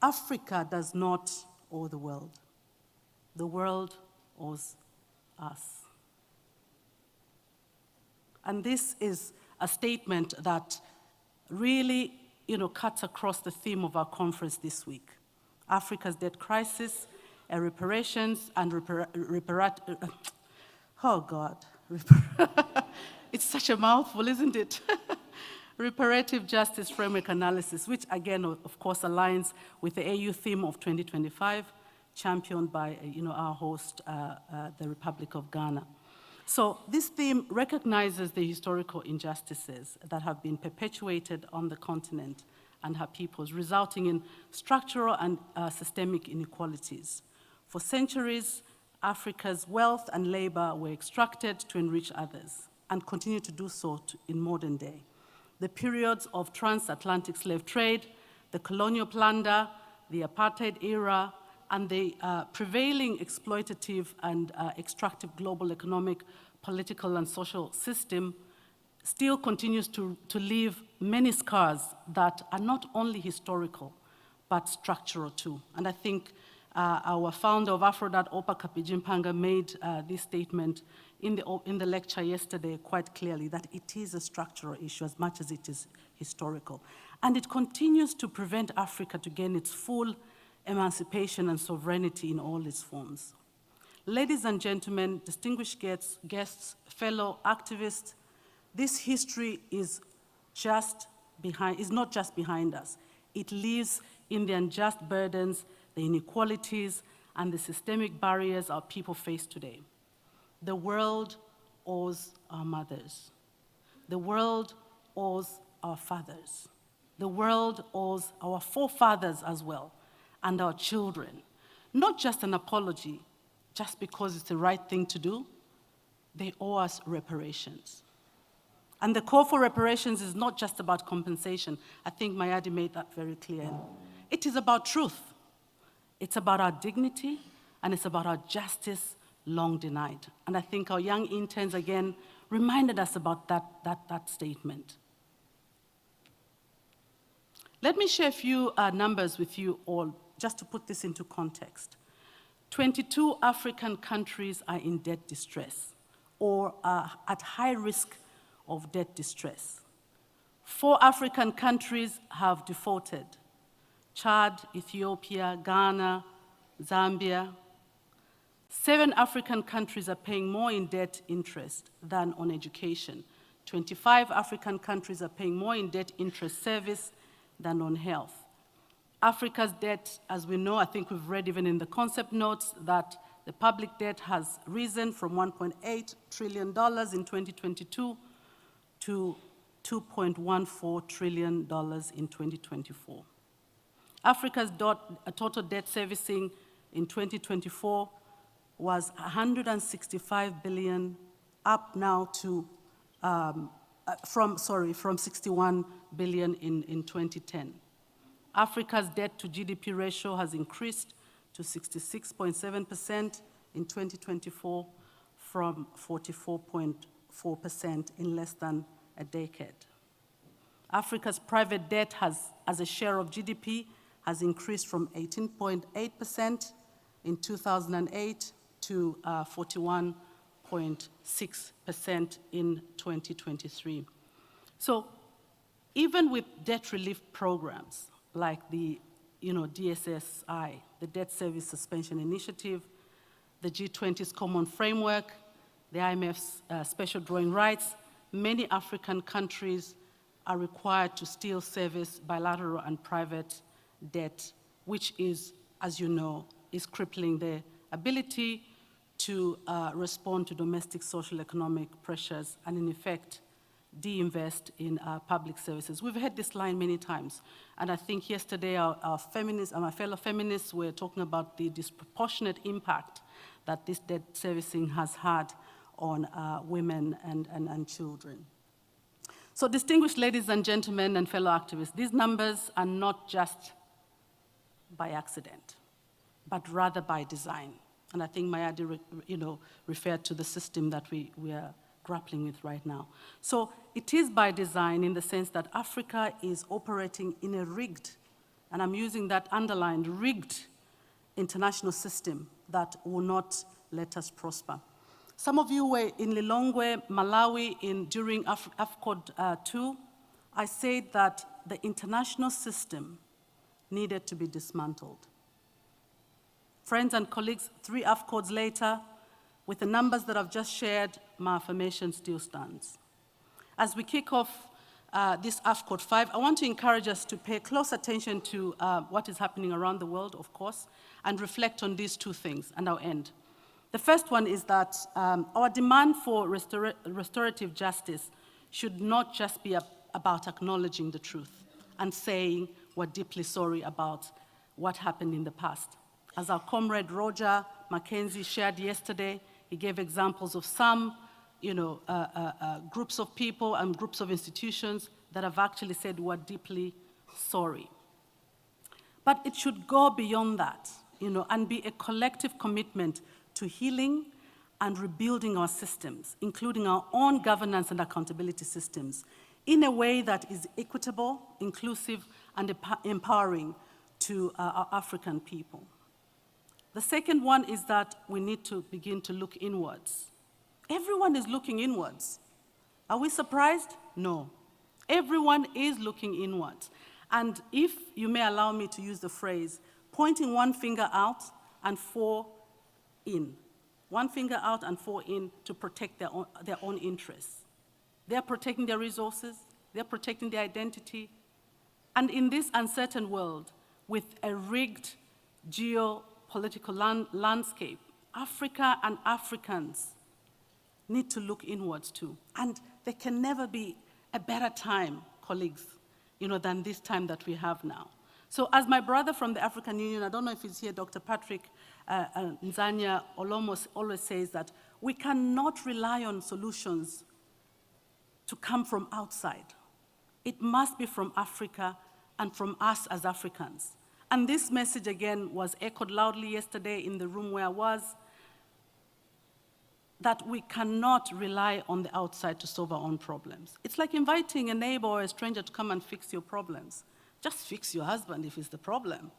Africa does not owe the world. The world owes us. And this is a statement that really, cuts across the theme of our conference this week. Africa's debt crisis, reparations, and it's such a mouthful, isn't it? Reparative justice framework analysis, which again, of course, aligns with the AU theme of 2025, championed by our host, the Republic of Ghana. So this theme recognizes the historical injustices that have been perpetuated on the continent and her peoples, resulting in structural and systemic inequalities. For centuries, Africa's wealth and labor were extracted to enrich others and continue to do so in modern day. The periods of transatlantic slave trade, the colonial plunder, the apartheid era, and the prevailing exploitative and extractive global economic, political, and social system still continues to leave many scars that are not only historical, but structural too. And I think our founder of AFRODAD, Opa Kapijimpanga, made this statement in the lecture yesterday quite clearly, that it is a structural issue as much as it is historical. And it continues to prevent Africa to gain its full emancipation and sovereignty in all its forms. Ladies and gentlemen, distinguished guests, fellow activists, this history is not just behind us. It lives in the unjust burdens, the inequalities, and the systemic barriers our people face today. The world owes our mothers. The world owes our fathers. The world owes our forefathers as well, and our children. Not just an apology, just because it's the right thing to do. They owe us reparations. And the call for reparations is not just about compensation. I think Mayadi made that very clear. It is about truth. It's about our dignity, and it's about our justice long denied. And I think our young interns, again, reminded us about that statement. Let me share a few numbers with you all, just to put this into context. 22 African countries are in debt distress, or are at high risk of debt distress. 4 African countries have defaulted: Chad, Ethiopia, Ghana, Zambia. 7 African countries are paying more in debt interest than on education. 25 African countries are paying more in debt interest service than on health. Africa's debt, as we know, I think we've read even in the concept notes, that the public debt has risen from $1.8 trillion in 2022 to $2.14 trillion in 2024. Africa's total debt servicing in 2024 was $165 billion, up now to, from 61 billion in 2010. Africa's debt to GDP ratio has increased to 66.7% in 2024 from 44.4% in less than a decade. Africa's private debt as a share of GDP has increased from 18.8% in 2008 to 41.6% in 2023. So even with debt relief programs like the DSSI, the Debt Service Suspension Initiative, the G20's Common Framework, the IMF's Special Drawing Rights, many African countries are required to still service bilateral and private debt, which is, as you know, is crippling their ability to respond to domestic social economic pressures and, in effect, de-invest in public services. We've heard this line many times, and I think yesterday our feminists and my fellow feminists were talking about the disproportionate impact that this debt servicing has had on women and children. So, distinguished ladies and gentlemen and fellow activists, these numbers are not just by accident, but rather by design. And I think Mayadi referred to the system that we are grappling with right now. So it is by design in the sense that Africa is operating in a rigged and I'm using that underlined, rigged international system that will not let us prosper. Some of you were in Lilongwe, Malawi during AFRODAD 2. I said that the international system needed to be dismantled. Friends and colleagues, 3 AFCODs later, with the numbers that I've just shared, my affirmation still stands. As we kick off this AFCOD 5, I want to encourage us to pay close attention to what is happening around the world, of course, and reflect on these 2 things, and I'll end. The first one is that our demand for restorative justice should not just be about acknowledging the truth and saying we're deeply sorry about what happened in the past. As our comrade Roger Mackenzie shared yesterday, he gave examples of some groups of people and groups of institutions that have actually said we're deeply sorry. But it should go beyond that, and be a collective commitment to healing and rebuilding our systems, including our own governance and accountability systems, in a way that is equitable, inclusive, and empowering to our African people. The second one is that we need to begin to look inwards. Everyone is looking inwards. Are we surprised? No. Everyone is looking inwards. And if you may allow me to use the phrase, pointing one finger out and 4 in. One finger out and 4 in to protect their own interests. They're protecting their resources, they're protecting their identity. And in this uncertain world, with a rigged geopolitical landscape, Africa and Africans need to look inwards too. And there can never be a better time, colleagues, than this time that we have now. So as my brother from the African Union, I don't know if he's here, Dr. Patrick Nzanya Olomos always says that we cannot rely on solutions to come from outside. It must be from Africa and from us as Africans. And this message again was echoed loudly yesterday in the room where I was, that we cannot rely on the outside to solve our own problems. It's like inviting a neighbor or a stranger to come and fix your problems. Just fix your husband if it's the problem,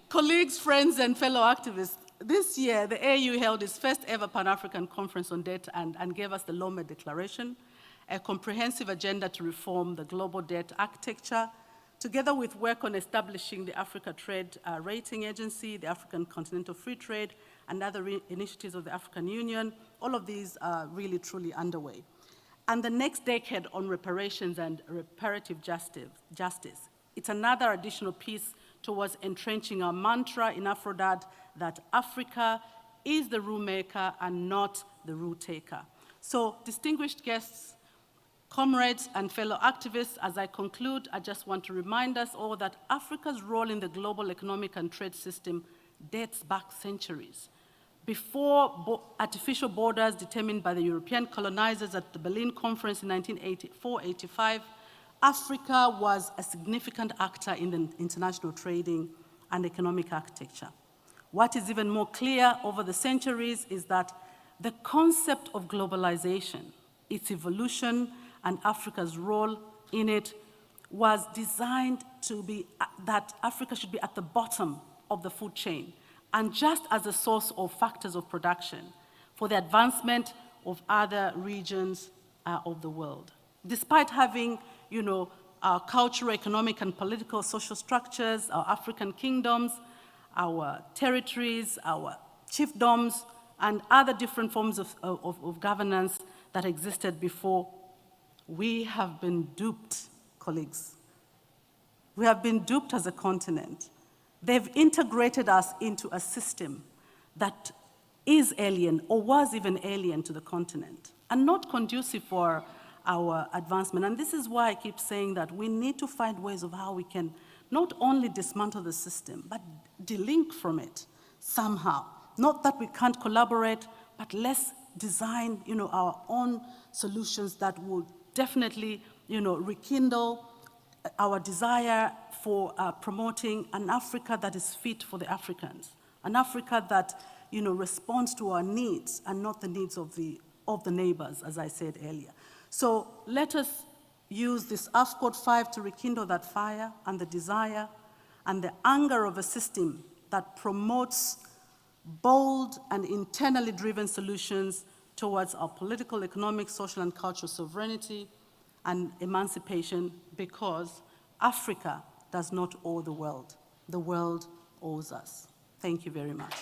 Colleagues, friends, and fellow activists, this year the AU held its first ever Pan-African Conference on Debt and gave us the Lome Declaration, a comprehensive agenda to reform the global debt architecture, together with work on establishing the Africa Trade Rating Agency, the African Continental Free Trade, and other initiatives of the African Union. All of these are really, truly underway. And the next decade on reparations and reparative justice. It's another additional piece towards entrenching our mantra in AFRODAD that Africa is the rule maker and not the rule taker. So, distinguished guests, comrades, and fellow activists, as I conclude, I just want to remind us all that Africa's role in the global economic and trade system dates back centuries. Before artificial borders determined by the European colonizers at the Berlin Conference in 1984-85, Africa was a significant actor in the international trading and economic architecture. What is even more clear over the centuries is that the concept of globalization, its evolution, and Africa's role in it was designed to be that Africa should be at the bottom of the food chain, and just as a source of factors of production for the advancement of other regions of the world. Despite having, our cultural, economic, and political social structures, our African kingdoms, our territories, our chiefdoms, and other different forms of governance that existed before, we have been duped, colleagues. We have been duped as a continent. They've integrated us into a system that is alien or was even alien to the continent and not conducive for our advancement. And this is why I keep saying that we need to find ways of how we can not only dismantle the system, but delink from it somehow. Not that we can't collaborate, but let's design, our own solutions that will definitely, rekindle our desire for promoting an Africa that is fit for the Africans, an Africa that, responds to our needs and not the needs of the neighbors, as I said earlier. So let us use this AFCOD 5 to rekindle that fire and the desire and the anger of a system that promotes bold and internally driven solutions towards our political, economic, social, and cultural sovereignty and emancipation, because Africa does not owe the world. The world owes us. Thank you very much.